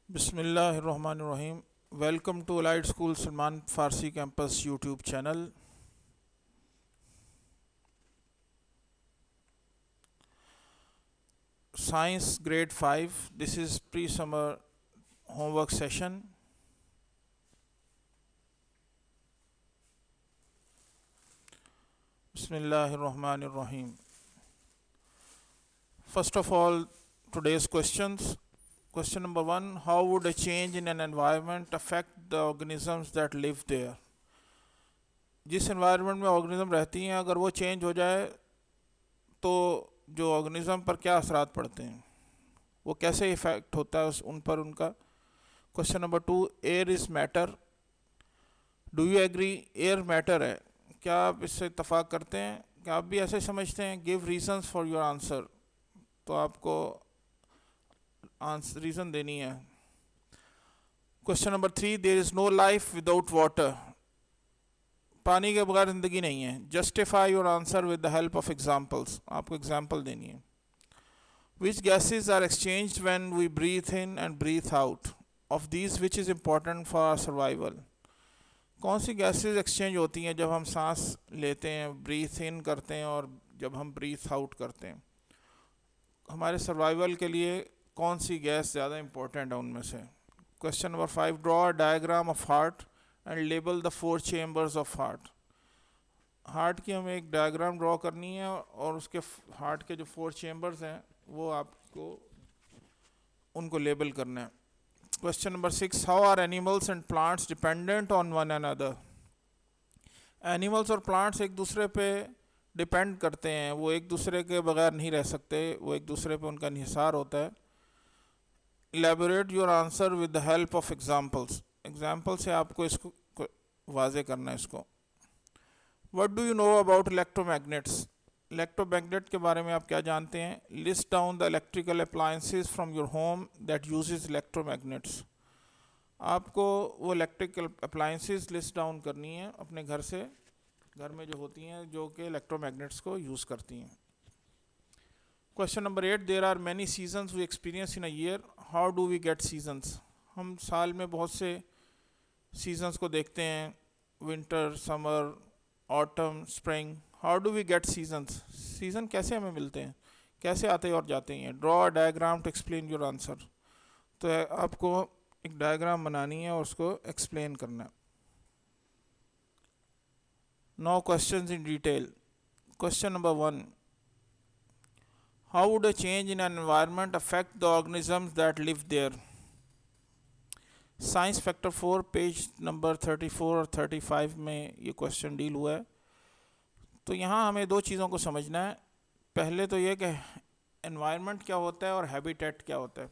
बिस्मिल्लाहिर्रहमानिर्रहीम। Welcome to Allied School Salman Farsi campus YouTube channel. Science grade 5, this is pre summer homework session. बिस्मिल्लाहिर्रहमानिर्रहीम। First of all, today's questions. Question number 1, how would a change in an environment affect the organisms that live there? जिस environment में organism रहती हैं, अगर वो change हो जाए तो जो organism पर क्या असरात पड़ते हैं, वो कैसे इफ़ेक्ट होता है उन पर उनका। Question number 2, air is matter, do you agree air matter है, क्या आप इससे इत्तफाक करते हैं, क्या आप भी ऐसे समझते हैं। Give reasons for your answer, तो आपको आंसर रीज़न देनी है। Question number 3, there is no life without water, पानी के बगैर ज़िंदगी नहीं है। Justify your answer with the help of examples, आपको एग्जांपल देनी है। Which gases are exchanged when we breathe in and breathe out, of these which is important for our survival, कौन सी गैसेज एक्सचेंज होती हैं जब हम सांस लेते हैं, ब्रीथ इन करते हैं, और जब हम ब्रीथ आउट करते हैं, हमारे सर्वाइवल के लिए कौन सी गैस ज़्यादा इम्पोर्टेंट है उनमें से। Question number 5, draw a diagram of heart and label the 4 chambers of heart. Heart की हमें एक डायग्राम ड्रॉ करनी है और उसके हार्ट के जो 4 चेम्बर्स हैं वो आपको उनको लेबल करना है। Question number 6, how are animals and plants dependent on one another. Animals और प्लांट्स एक दूसरे पे डिपेंड करते हैं, वो एक दूसरे के बगैर नहीं रह सकते, वो एक दूसरे पे उनका इंहिसार होता है। Elaborate your answer with the help of examples, example से आपको इसको वाजे करना है इसको। What do you know about electromagnets, electromagnet के बारे में आप क्या जानते हैं। List down the electrical appliances from your home that uses electromagnets, आपको वो इलेक्ट्रिकल अप्लायंसेस लिस्ट डाउन करनी है अपने घर से, घर में जो होती हैं जो कि इलेक्ट्रोमैग्नेट्स को यूज़ करती हैं। Question number 8, there are many seasons we experience in a year, how do we get seasons, हम साल में बहुत से सीजन्स को देखते हैं, winter, summer, autumn, spring, how do we get seasons, season कैसे हमें मिलते हैं, कैसे आते और जाते हैं। Draw a diagram to explain your answer, तो आपको एक डायग्राम बनानी है और उसको एक्सप्लेन करना है। Now questions in detail. Question number 1, how would a change in an environment affect the organisms that live there. Science factor 4 page number 34 और 35 में ये क्वेश्चन डील हुआ है। तो यहाँ हमें दो चीज़ों को समझना है। पहले तो ये कि एनवायरनमेंट क्या होता है और हैबिटेट क्या होता है।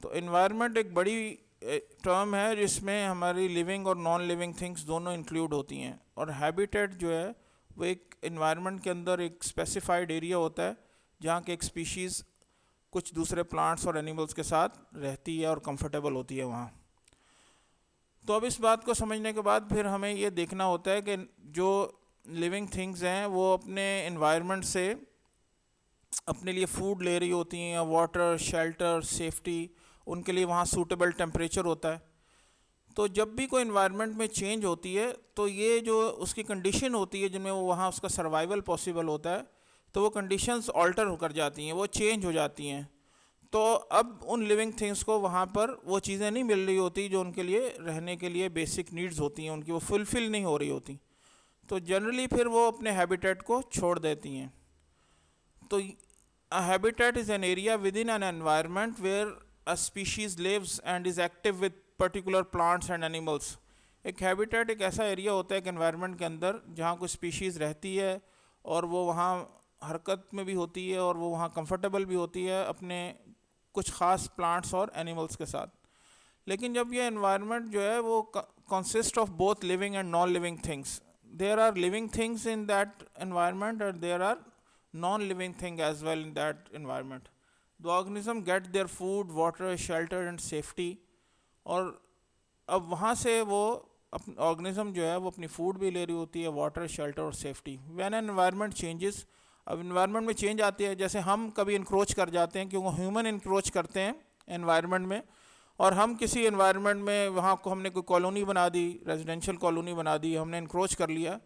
तो एनवायरनमेंट एक बड़ी टर्म है जिसमें हमारी लिविंग और नॉन लिविंग थिंग्स दोनों इंक्लूड होती हैं, और हैबिटेट जो है वो एक एनवायरनमेंट के अंदर एक स्पेसिफाइड एरिया होता है जहाँ के एक स्पीशीज़ कुछ दूसरे प्लांट्स और एनिमल्स के साथ रहती है और कंफर्टेबल होती है वहाँ। तो अब इस बात को समझने के बाद फिर हमें ये देखना होता है कि जो लिविंग थिंग्स हैं वो अपने एनवायरनमेंट से अपने लिए फूड ले रही होती हैं, वाटर, शेल्टर, सेफ्टी, उनके लिए वहाँ सूटेबल टेम्परेचर होता है। तो जब भी कोई इन्वायरमेंट में चेंज होती है तो ये जो उसकी कंडीशन होती है जिनमें वो वहाँ उसका सर्वाइवल पॉसिबल होता है, तो वो कंडीशंस ऑल्टर होकर जाती हैं, वो चेंज हो जाती हैं। तो अब उन लिविंग थिंग्स को वहाँ पर वो चीज़ें नहीं मिल रही होती जो उनके लिए रहने के लिए बेसिक नीड्स होती हैं, उनकी वो फुलफ़िल नहीं हो रही होती, तो जनरली फिर वो अपने हैबिटेट को छोड़ देती हैं। तो a habitat is an area within an environment where a species lives and is active with particular plants and animals. एक हैबिटेट एक ऐसा एरिया होता है एक एनवायरनमेंट के अंदर जहाँ कोई स्पीशीज़ रहती है और वो वहाँ हरकत में भी होती है और वो वहाँ कंफर्टेबल भी होती है अपने कुछ ख़ास प्लांट्स और एनिमल्स के साथ। लेकिन जब ये एनवायरनमेंट जो है वो consist of both living and non living things, there are living things in that environment and there are non-living thing as well in that environment. The organism get their food, water, shelter and safety, और अब वहाँ से वो अपने organism जो है वो अपनी फूड भी ले रही होती है, वाटर, शेल्टर और सेफ्टी। व्हेन एनवायरनमेंट चेंजेस, अब इन्वायरमेंट में चेंज आती है, जैसे हम कभी इंक्रोच कर जाते हैं क्योंकि ह्यूमन इंक्रोच करते हैं एनवायरनमेंट में, और हम किसी एनवायरनमेंट में वहाँ को हमने कोई कॉलोनी बना दी, रेजिडेंशियल कॉलोनी बना दी, हमने इंक्रोच कर लिया,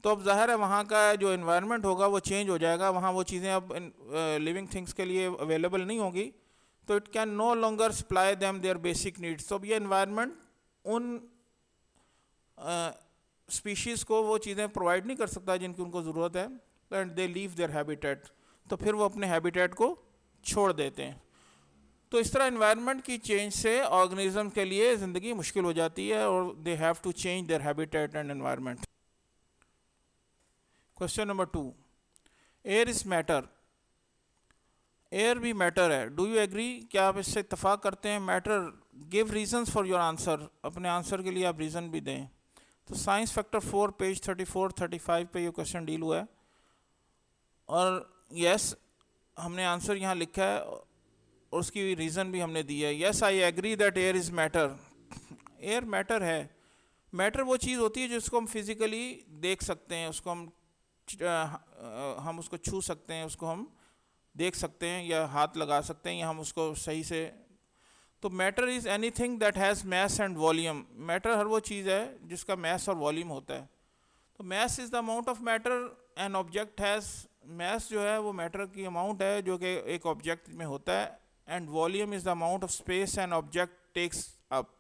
तो अब ज़ाहिर है वहाँ का जो एनवायरनमेंट होगा वो चेंज हो जाएगा, वहाँ वो चीज़ें अब लिविंग थिंग्स के लिए अवेलेबल नहीं होगी, तो it can no longer supply them their basic needs. तो अब ये एनवायरनमेंट उन स्पीशीज़ को वो चीज़ें प्रोवाइड नहीं कर सकता जिनकी उनको ज़रूरत है, and they leave their habitat, तो फिर वो अपने हैबिटेट को छोड़ देते हैं। तो इस तरह एनवायरनमेंट की चेंज से ऑर्गेनिज्म के लिए ज़िंदगी मुश्किल हो जाती है और they have to change their habitat and environment. Question number 2, air is matter, air भी मैटर है, डू यू एग्री, क्या आप इससे इत्तफाक करते हैं? Matter, give reasons for your answer, अपने आंसर के लिए आप रीज़न भी दें। तो साइंस फैक्टर 4 पेज 34-35 पे ये क्वेश्चन डील हुआ है, और यस हमने आंसर यहाँ लिखा है और उसकी रीज़न भी हमने दी है। Yes I agree that air is matter, air matter है। मैटर वो चीज़ होती है जिसको हम फिज़िकली देख सकते हैं, उसको हम उसको छू सकते हैं, उसको हम देख सकते हैं या हाथ लगा सकते हैं या हम उसको सही से। तो matter is anything that has mass and volume, matter हर वो चीज़ है जिसका मैस और वॉल्यूम होता है। तो mass is the amount of matter an object has, mass जो है वो मैटर की अमाउंट है जो कि एक ऑब्जेक्ट में होता है, and volume is the amount of space an object takes up,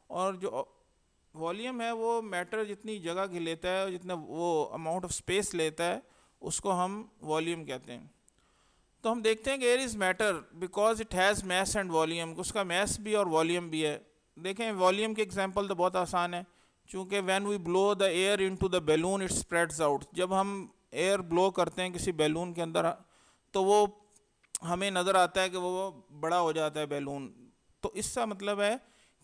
और जो वॉल्यूम है वो मैटर जितनी जगह की लेता है, जितना वो अमाउंट ऑफ स्पेस लेता है, उसको हम वॉल्यूम कहते हैं। तो हम देखते हैं कि air is matter because it has mass and volume, उसका मैस भी और वॉल्यूम भी है। देखें वॉल्यूम के एग्जांपल तो बहुत आसान है, चूँकि when we blow the air into the balloon it spreads out, जब हम एयर ब्लो करते हैं किसी बैलून के अंदर तो वो हमें नज़र आता है कि वो बड़ा हो जाता है बैलून। तो इसका मतलब है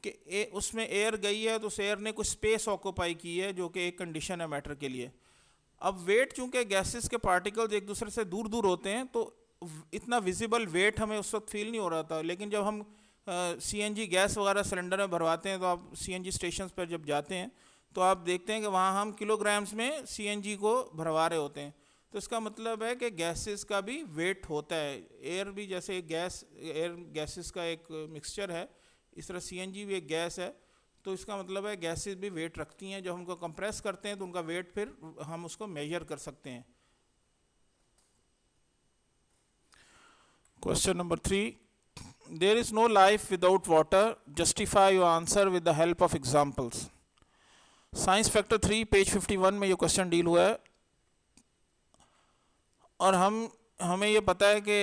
कि उसमें एयर गई है तो उस एयर ने कुछ स्पेस ऑक्यूपाई की है, जो कि एक कंडीशन है मैटर के लिए। अब वेट, चूँकि गैसेस के पार्टिकल्स एक दूसरे से दूर दूर होते हैं तो इतना विजिबल वेट हमें उस वक्त फील नहीं हो रहा था, लेकिन जब हम सीएनजी गैस वगैरह सिलेंडर में भरवाते हैं तो आप सीएनजी स्टेशन पर जब जाते हैं तो आप देखते हैं कि वहाँ हम किलोग्राम्स में सीएनजी को भरवा रहे होते हैं। तो इसका मतलब है कि गैसेस का भी वेट होता है, एयर भी जैसे एक गैस, एयर गैसेस का एक मिक्सचर है, इस तरह सीएनजी भी एक गैस है। तो इसका मतलब है गैसेस भी वेट रखती हैं, जब उनको कंप्रेस करते हैं तो उनका वेट फिर हम उसको मेजर कर सकते हैं। Question number 3, there is no life without water, justify your answer with the help of examples। Science factor 3 page 51 में ये क्वेश्चन डील हुआ है, और हमें ये पता है कि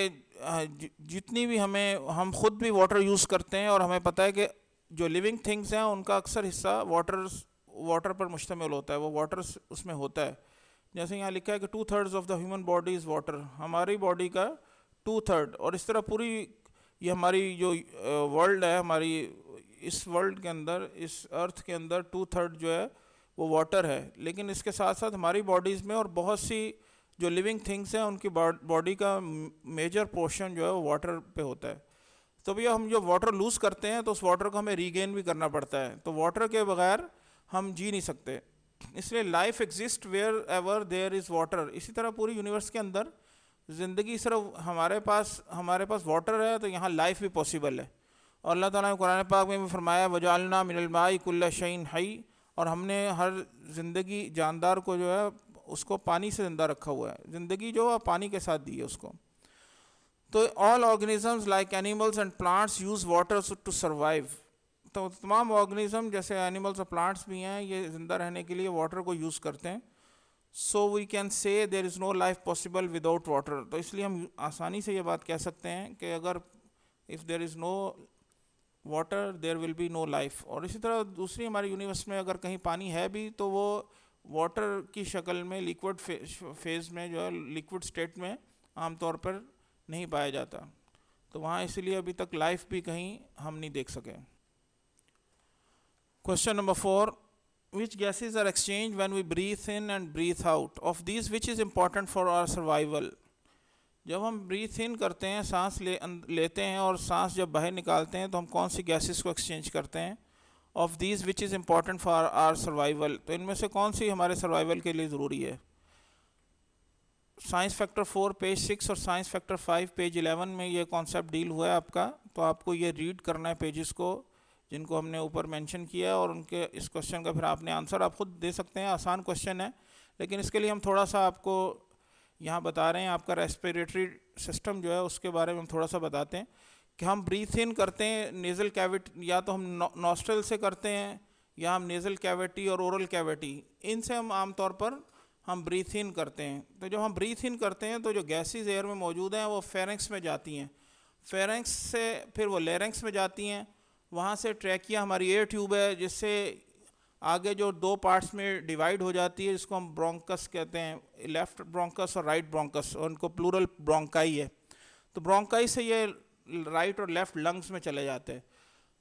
जितनी भी हम खुद भी वाटर यूज़ करते हैं, और हमें पता है कि जो लिविंग थिंग्स हैं उनका अक्सर हिस्सा वाटर पर मुश्तमिल होता है, वो वाटर उसमें होता है। जैसे यहाँ लिखा है कि 2/3 of the human body is water, हमारी बॉडी का 2/3, और इस तरह पूरी ये हमारी जो वर्ल्ड है, हमारी इस वर्ल्ड के अंदर, इस अर्थ के अंदर 2/3 जो है वो वाटर है। लेकिन इसके साथ साथ हमारी बॉडीज़ में और बहुत सी जो लिविंग थिंग्स हैं उनकी बॉडी का मेजर पोर्शन जो है वो वाटर पे होता है। तो भैया हम जो वाटर लूज़ करते हैं तो उस वाटर को हमें रीगेन भी करना पड़ता है, तो वाटर के बगैर हम जी नहीं सकते, इसलिए life exist wherever there is water. इसी तरह पूरी यूनिवर्स के अंदर ज़िंदगी सिर्फ हमारे पास वाटर है तो यहाँ लाइफ भी पॉसिबल है। और अल्लाह ताला ने कुरान पाक में भी फरमाया वजालना मिनल माई कुल्ला शैइन हई, और हमने हर ज़िंदगी जानदार को जो है उसको पानी से ज़िंदा रखा हुआ है, ज़िंदगी जो है पानी के साथ दी है उसको। तो all organisms like animals and plants use water to survive, तो तमाम ऑर्गेनिज्म जैसे एनिमल्स और प्लांट्स भी हैं ये ज़िंदा रहने के लिए वाटर को यूज़ करते हैं। So we can say there is no life possible without water, तो इसलिए हम आसानी से ये बात कह सकते हैं कि अगर if there is no water there will be no life. और इसी तरह दूसरी हमारी यूनिवर्स में अगर कहीं पानी है भी तो वो वाटर की शक्ल में लिक्विड फेज़ में जो है लिक्विड स्टेट में आमतौर पर नहीं पाया जाता, तो वहाँ इसलिए अभी तक लाइफ भी कहीं हम नहीं देख सके। Question number 4, which gases are exchanged when we breathe in and breathe out? Of these which is important for our survival? जब हम ब्रीथ इन करते हैं, सांस लेते हैं, और सांस जब बाहर निकालते हैं तो हम कौन सी गैसेस को एक्सचेंज करते हैं? Of these which is important for our survival, तो इनमें से कौन सी हमारे सर्वाइवल के लिए ज़रूरी है? साइंस फैक्टर 4 पेज 6 और साइंस फैक्टर 5 पेज 11 में ये कॉन्सेप्ट डील हुआ है आपका। तो आपको ये रीड करना है पेजेस को जिनको हमने ऊपर मेंशन किया है, और उनके इस क्वेश्चन का फिर आपने आंसर आप खुद दे सकते हैं। आसान क्वेश्चन है, लेकिन इसके लिए हम थोड़ा सा आपको यहाँ बता रहे हैं। आपका रेस्पिरेटरी सिस्टम जो है उसके बारे में हम थोड़ा सा बताते हैं कि हम ब्रीथ इन करते हैं नेज़ल कैविटी, या तो हम नॉस्ट्रल से करते हैं या हम नेज़ल कैविटी और ओरल कैविटी, इनसे हम आमतौर पर हम ब्रीथ इन करते हैं। तो जब हम ब्रीथ इन करते हैं तो जो गैसेस एयर में मौजूद हैं वो फेरेंक्स में जाती हैं, फेरेंक्स से फिर वो लेरेंक्स में जाती हैं, वहाँ से ट्रैकिया हमारी एयर ट्यूब है जिससे आगे जो दो पार्ट्स में डिवाइड हो जाती है, जिसको हम ब्रोंकस कहते हैं, लेफ्ट ब्रोंकस और राइट ब्रोंकस, और उनको प्लूरल ब्रोंकाई है। तो ब्रोंकाई से ये राइट और लेफ्ट लंग्स में चले जाते हैं।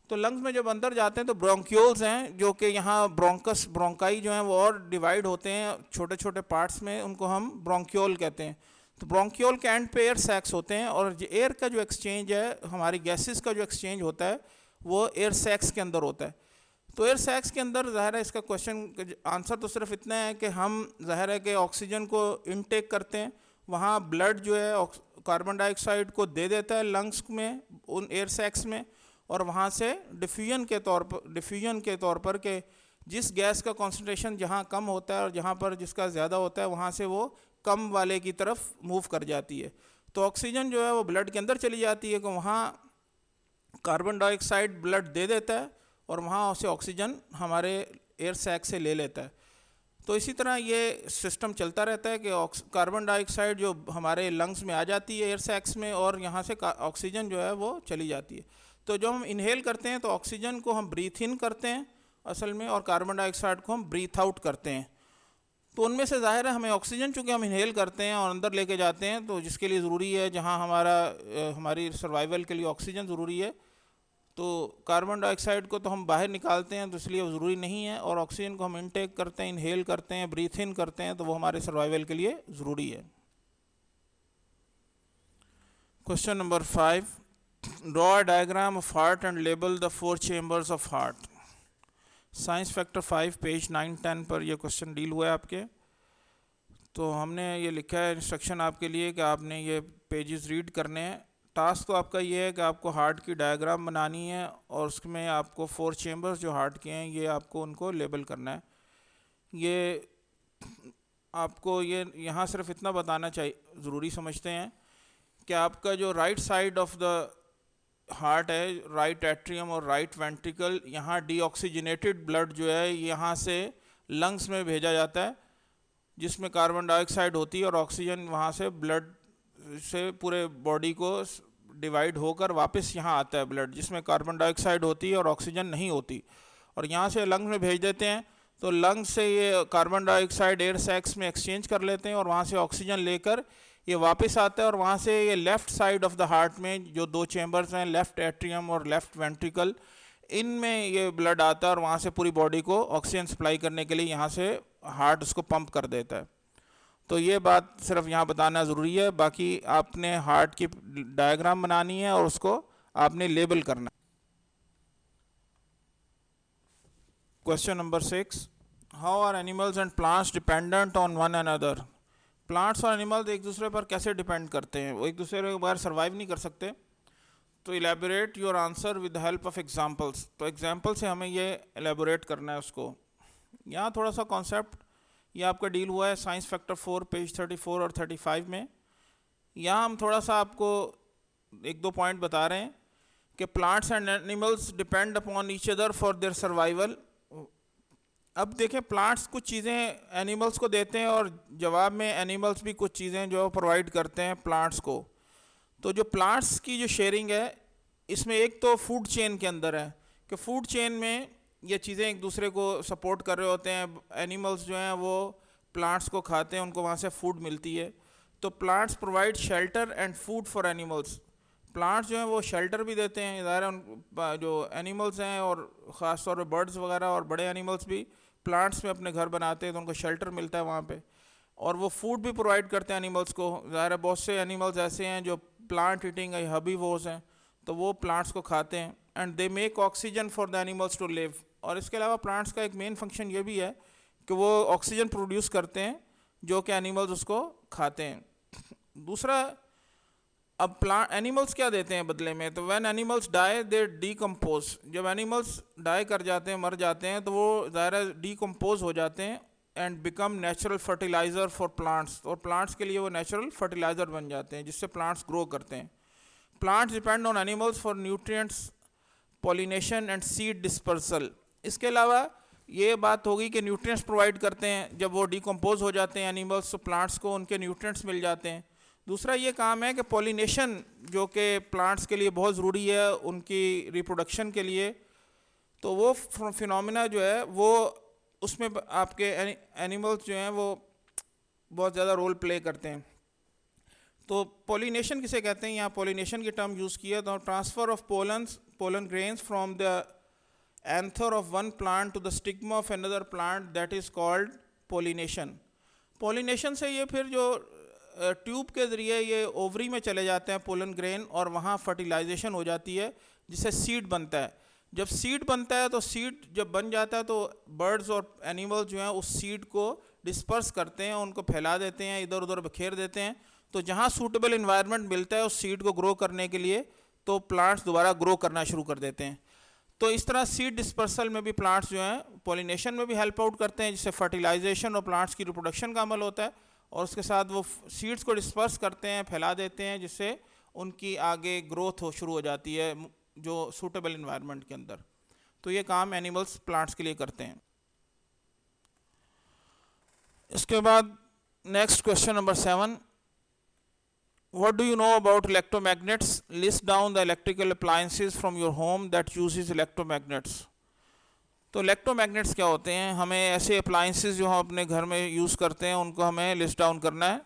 तो लंग्स में जब अंदर जाते हैं तो ब्रोंक्यूल्स हैं, जो कि यहाँ ब्रोंकस ब्रोंकाई जो हैं वो और डिवाइड होते हैं छोटे छोटे पार्ट्स में, उनको हम ब्रोंक्यूल कहते हैं। तो ब्रोंक्यूल के एंड पे एयर सैक्स होते हैं, और एयर का जो एक्सचेंज है, हमारी गैसेस का जो एक्सचेंज होता है वो एयर सैक्स के अंदर होता है। तो एयर सैक्स के अंदर ज़ाहिर है इसका क्वेश्चन आंसर तो सिर्फ इतना है कि हम ज़ाहिर है कि ऑक्सीजन को इनटेक करते हैं, वहाँ ब्लड जो है कार्बन डाइऑक्साइड को दे देता है लंग्स में उन एयर सैक्स में, और वहाँ से डिफ्यूजन के तौर पर कि जिस गैस का कॉन्सेंट्रेशन जहाँ कम होता है और जहाँ पर जिसका ज़्यादा होता है वहाँ से वो कम वाले की तरफ मूव कर जाती है। तो ऑक्सीजन जो है वो ब्लड के अंदर चली जाती है, कि वहाँ कार्बन डाइऑक्साइड ब्लड दे देता है और वहाँ से ऑक्सीजन हमारे एयर सैक से ले लेता है। तो इसी तरह ये सिस्टम चलता रहता है कि कार्बन डाइऑक्साइड जो हमारे लंग्स में आ जाती है एयर सैक्स में, और यहाँ से ऑक्सीजन जो है वो चली जाती है। तो जब हम इनहेल करते हैं तो ऑक्सीजन को हम ब्रीथ इन करते हैं असल में, और कार्बन डाइऑक्साइड को हम ब्रीथ आउट करते हैं। तो उनमें से ज़ाहिर है हमें ऑक्सीजन चूँकि हम इनहेल करते हैं और अंदर लेके जाते हैं, तो जिसके लिए ज़रूरी है, जहाँ हमारी सर्वाइवल के लिए ऑक्सीजन ज़रूरी है, तो कार्बन डाइऑक्साइड को तो हम बाहर निकालते हैं, तो इसलिए वो ज़रूरी नहीं है, और ऑक्सीजन को हम इनटेक करते हैं, इनहेल करते हैं, ब्रीथ इन करते हैं, तो वो हमारे सर्वाइवल के लिए ज़रूरी है। Question number 5, draw a diagram of heart and label the 4 chambers of heart. Science factor 5 page 9-10 पर यह क्वेश्चन डील हुआ है आपके। तो हमने ये लिखा है इंस्ट्रक्शन आपके लिए कि आपने ये पेजेस रीड करने हैं। टास्क तो आपका ये है कि आपको हार्ट की डायग्राम बनानी है, और उसमें आपको 4 चेम्बर्स जो हार्ट के हैं ये आपको उनको लेबल करना है। ये आपको ये यहाँ सिर्फ इतना बताना चाहिए, ज़रूरी समझते हैं कि आपका जो right side of the heart है, राइट एट्रियम और राइट वेंट्रिकल, यहाँ डीऑक्सीजनेटेड ब्लड जो है यहाँ से लंग्स में भेजा जाता है, जिसमें कार्बन डाइऑक्साइड होती है, और ऑक्सीजन वहाँ से ब्लड से पूरे बॉडी को डिवाइड होकर वापस यहाँ आता है ब्लड, जिसमें कार्बन डाइऑक्साइड होती है और ऑक्सीजन नहीं होती, और यहाँ से लंग्स में भेज देते हैं। तो लंग्स से ये कार्बन डाइऑक्साइड एयर सैक्स में एक्सचेंज कर लेते हैं, और वहाँ से ऑक्सीजन लेकर ये वापस आता है, और वहाँ से ये left side of the heart में जो 2 चैम्बर्स हैं, लेफ़्ट एट्रियम और लेफ़्ट वेंट्रिकल, इनमें ये ब्लड आता है, और वहाँ से पूरी बॉडी को ऑक्सीजन सप्लाई करने के लिए यहाँ से हार्ट उसको पंप कर देता है। तो ये बात सिर्फ यहाँ बताना ज़रूरी है, बाकी आपने हार्ट की डायग्राम बनानी है और उसको आपने लेबल करना है। Question number 6, how are animals and plants dependent on one another. Plants और एनिमल्स एक दूसरे पर कैसे डिपेंड करते हैं, वो एक दूसरे के बगैर सर्वाइव नहीं कर सकते। तो elaborate your answer with the help of examples. तो एग्जांपल से हमें ये एलेबोरेट करना है उसको। यहाँ थोड़ा सा कॉन्सेप्ट ये आपका डील हुआ है साइंस फैक्टर 4 पेज 34 और 35 में। यहाँ हम थोड़ा सा आपको 1-2 पॉइंट बता रहे हैं कि plants and animals depend upon each other for their survival. अब देखें, प्लांट्स कुछ चीज़ें एनिमल्स को देते हैं, और जवाब में एनिमल्स भी कुछ चीज़ें जो प्रोवाइड करते हैं प्लांट्स को। तो जो प्लांट्स की जो शेयरिंग है, इसमें एक तो फूड चेन के अंदर है कि फूड चेन में ये चीज़ें एक दूसरे को सपोर्ट कर रहे होते हैं। एनिमल्स जो हैं वो प्लांट्स को खाते हैं, उनको वहाँ से फूड मिलती है। तो plants provide shelter and food for animals. Plants जो हैं वो शेल्टर भी देते हैं, ज़ाहिर है जो एनिमल्स हैं और ख़ास तौर पर बर्ड्स वगैरह और बड़े एनिमल्स भी प्लांट्स में अपने घर बनाते हैं, तो उनको शेल्टर मिलता है वहाँ पे, और वो फूड भी प्रोवाइड करते हैं एनिमल्स को। ज़ाहिर है बहुत से एनिमल्स ऐसे हैं जो प्लांट ईटिंग हर्बीवोर्स हैं, तो वो प्लांट्स को खाते हैं। And they make oxygen for the animals to live. और इसके अलावा प्लांट्स का एक मेन फंक्शन ये भी है कि वो ऑक्सीजन प्रोड्यूस करते हैं जो कि एनिमल्स उसको खाते हैं। दूसरा, अब प्लांट एनिमल्स क्या देते हैं बदले में, तो when animals die they decompose, जब एनिमल्स डाई कर जाते हैं, मर जाते हैं, तो वो ज़ाहिर डीकम्पोज हो जाते हैं and become natural fertiliser for plants, और प्लांट्स के लिए वो नेचुरल फर्टिलाइज़र बन जाते हैं जिससे प्लांट्स ग्रो करते हैं। Plants depend on animals for nutrients, pollination and seed dispersal. इसके अलावा ये बात होगी कि न्यूट्रिएंट्स प्रोवाइड करते हैं, जब वो डिकम्पोज हो जाते हैं एनिमल्स तो प्लांट्स को उनके न्यूट्रिएंट्स मिल जाते हैं। दूसरा ये काम है कि पॉलिनेशन, जो कि प्लांट्स के लिए बहुत ज़रूरी है उनकी रिप्रोडक्शन के लिए, तो वो फिनोमिना जो है वो उसमें आपके एनिमल्स जो हैं वो बहुत ज़्यादा रोल प्ले करते हैं। तो पॉलिनेशन किसे कहते हैं, यहाँ पॉलिनेशन की टर्म यूज़ की है, तो transfer of pollen grains from the anther of one plant to the stigma of another plant, that is called pollination. Pollination से ये फिर जो ट्यूब के ज़रिए ये ओवरी में चले जाते हैं पोलन ग्रेन, और वहाँ फर्टिलाइजेशन हो जाती है जिससे सीड बनता है। जब सीड बनता है तो सीड जब बन जाता है तो बर्ड्स और एनिमल्स जो हैं उस सीड को डिस्पर्स करते हैं, उनको फैला देते हैं, इधर उधर बिखेर देते हैं। तो जहाँ सूटेबल इन्वायरमेंट मिलता है उस सीड को ग्रो करने के लिए, तो प्लांट्स दोबारा ग्रो करना शुरू कर देते हैं। तो इस तरह सीड डिस्पर्सल में भी प्लांट्स जो हैं पॉलिनेशन में भी हेल्प आउट करते हैं, जिससे फर्टिलाइजेशन और प्लांट्स की रिप्रोडक्शन का अमल होता है, और उसके साथ वो सीड्स को डिस्पर्स करते हैं, फैला देते हैं, जिससे उनकी आगे ग्रोथ शुरू हो जाती है जो सूटेबल इन्वायरमेंट के अंदर। तो ये काम एनिमल्स प्लांट्स के लिए करते हैं। इसके बाद next question number 7, what do you know about electromagnets? List down the electrical appliances from your home that uses electromagnets. तो इलेक्ट्रोमैग्नेट्स क्या होते हैं, हमें ऐसे अप्लाइंसेस जो हम अपने घर में यूज़ करते हैं उनको हमें लिस्ट डाउन करना है।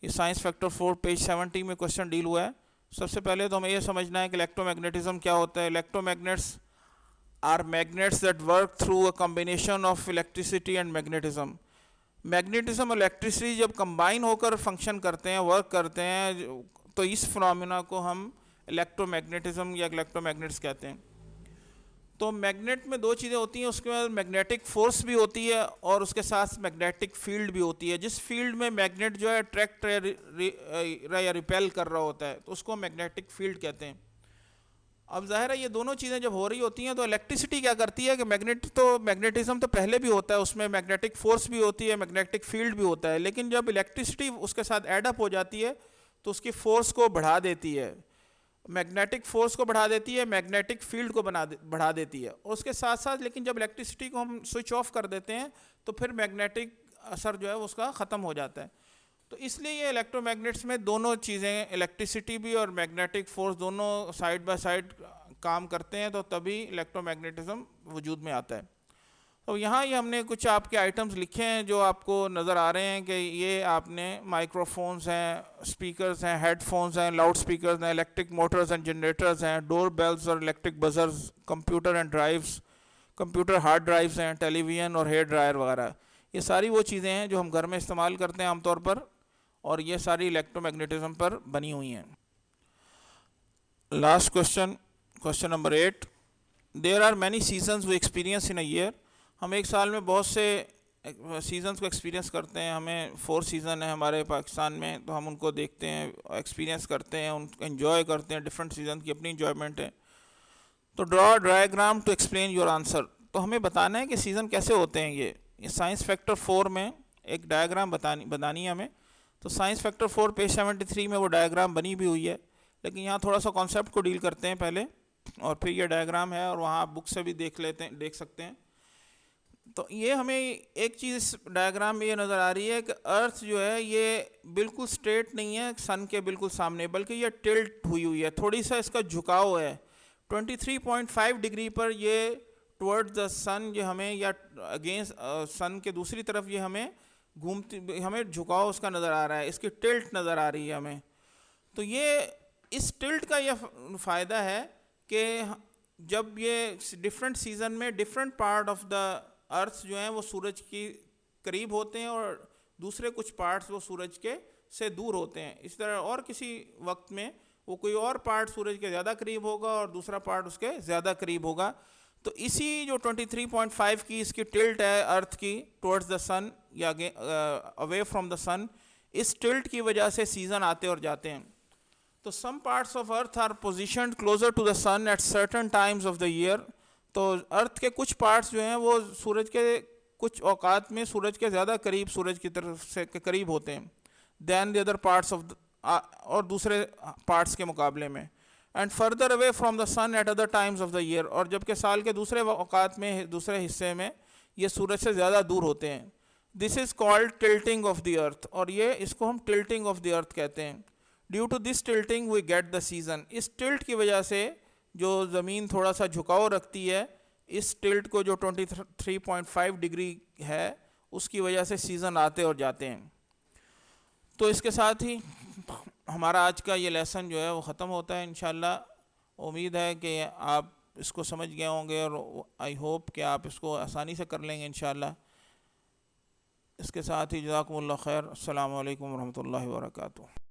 ये साइंस फैक्टर 4 पेज 70 में क्वेश्चन डील हुआ है। सबसे पहले तो हमें ये समझना है कि इलेक्ट्रोमैग्नेटिज्म क्या होता है। Electromagnets are magnets that work through a combination of electricity and magnetism. Magnetism और इलेक्ट्रिसिटी जब कंबाइन होकर फंक्शन करते हैं, वर्क करते हैं, तो इस फिनोमेना को हम इलेक्ट्रोमैग्नेटिज्म या इलेक्ट्रोमैग्नेट्स कहते हैं। तो मैग्नेट में दो चीज़ें होती हैं, उसके बाद मैग्नेटिक फोर्स भी होती है और उसके साथ मैग्नेटिक फील्ड भी होती है। जिस फील्ड में मैग्नेट जो है अट्रैक्ट या रिपेल कर रहा होता है तो उसको मैग्नेटिक फील्ड कहते हैं। अब जाहिर है ये दोनों चीज़ें जब हो रही होती हैं तो इलेक्ट्रिसिटी क्या करती है कि मैग्नेटिज्म तो पहले भी होता है, उसमें मैग्नेटिक फोर्स भी होती है, मैग्नेटिक फील्ड भी होता है, लेकिन जब इलेक्ट्रिसिटी उसके साथ एडअप हो जाती है तो उसकी फोर्स को बढ़ा देती है, मैग्नेटिक फोर्स को बढ़ा देती है, मैग्नेटिक फील्ड को बढ़ा देती है। और उसके साथ साथ लेकिन जब इलेक्ट्रिसिटी को हम स्विच ऑफ कर देते हैं तो फिर मैग्नेटिक असर जो है उसका ख़त्म हो जाता है। तो इसलिए ये इलेक्ट्रोमैग्नेट्स में दोनों चीज़ें, इलेक्ट्रिसिटी भी और मैग्नेटिक फोर्स दोनों साइड बाय साइड काम करते हैं, तो तभी इलेक्ट्रोमैग्नेटिज्म वजूद में आता है। तो यहाँ ये हमने कुछ आपके आइटम्स लिखे हैं जो आपको नज़र आ रहे हैं कि ये आपने माइक्रोफोन्स हैं, स्पीकर्स हैं, हेडफोन्स हैं, लाउड स्पीकर्स हैं, इलेक्ट्रिक मोटर्स एंड जनरेटर्स हैं, डोर बेल्स और electric buzzers, computer and drives, computer hard drives हैं, टेलीविज़न और हेयर ड्रायर वगैरह। ये सारी वो चीज़ें हैं जो हम घर में इस्तेमाल करते हैं आमतौर पर, और ये सारी इलेक्ट्रोमैग्नेटिज्म पर बनी हुई हैं। Last question, question number 8, there are many seasons we experience in a year. हम एक साल में बहुत से सीजन्स को एक्सपीरियंस करते हैं। हमें 4 सीज़न है हमारे पाकिस्तान में, तो हम उनको देखते हैं, एक्सपीरियंस करते हैं, उनको एंजॉय करते हैं। डिफरेंट सीजन की अपनी इंजॉयमेंट है। तो draw diagram to explain your answer. तो हमें बताना है कि सीज़न कैसे होते हैं। ये साइंस फैक्टर 4 में एक डायग्राम बनानी है हमें। तो साइंस फैक्टर 4 पेज 73 में वो डायग्राम बनी भी हुई है, लेकिन यहाँ थोड़ा सा कॉन्सेप्ट को डील करते हैं पहले, और फिर ये डायग्राम है और वहाँ आप बुक से भी देख सकते हैं। तो ये हमें एक चीज़ डायग्राम में ये नज़र आ रही है कि अर्थ जो है ये बिल्कुल स्ट्रेट नहीं है सन के बिल्कुल सामने, बल्कि ये टिल्ट हुई है, थोड़ी सा इसका झुकाव है। 23.5 डिग्री पर ये टुवर्ड्स द सन, ये हमें, या अगेंस्ट सन के दूसरी तरफ ये हमें हमें झुकाव उसका नज़र आ रहा है, इसकी टिल्ट नज़र आ रही है हमें। तो ये इस टिल्ट का यह फ़ायदा है कि जब ये डिफरेंट सीज़न में different part of the earth जो हैं वो सूरज की करीब होते हैं और दूसरे कुछ पार्ट्स वो सूरज के से दूर होते हैं। इस तरह और किसी वक्त में वो कोई और पार्ट सूरज के ज़्यादा करीब होगा और दूसरा पार्ट उसके ज़्यादा करीब होगा। तो इसी जो 23.5 की इसकी टिल्ट है अर्थ की टुवर्ड्स द सन या अवे फ्रॉम द सन, इस टिल्ट की वजह से सीज़न आते और जाते हैं। तो some parts of earth are positioned closer to the sun at certain times of the year. तो अर्थ के कुछ पार्ट्स जो हैं वो सूरज के कुछ औकात में सूरज के ज़्यादा करीब, सूरज की तरफ से के करीब होते हैं than the other parts of और दूसरे पार्ट्स के मुकाबले में। And further away from the sun at other times of the year, और जबकि साल के दूसरे औकात में, दूसरे हिस्से में ये सूरज से ज़्यादा दूर होते हैं। This is called tilting of the earth, और ये इसको हम टिल्टिंग ऑफ द अर्थ कहते हैं। Due to this tilting we get the season. इस टिल्ट की वजह से जो ज़मीन थोड़ा सा झुकाव रखती है, इस टिल्ट को जो 23.5 डिग्री है, उसकी वजह से सीज़न आते और जाते हैं। तो इसके साथ ही हमारा आज का ये लेसन जो है वो ख़त्म होता है इंशाल्लाह। उम्मीद है कि आप इसको समझ गए होंगे और आई होप कि आप इसको आसानी से कर लेंगे इंशाल्लाह। इसके साथ ही जज़ाकुमुल्लाह खैर। अस्सलामु अलैकुम वरहमतुल्लाहि वबरकातुहू।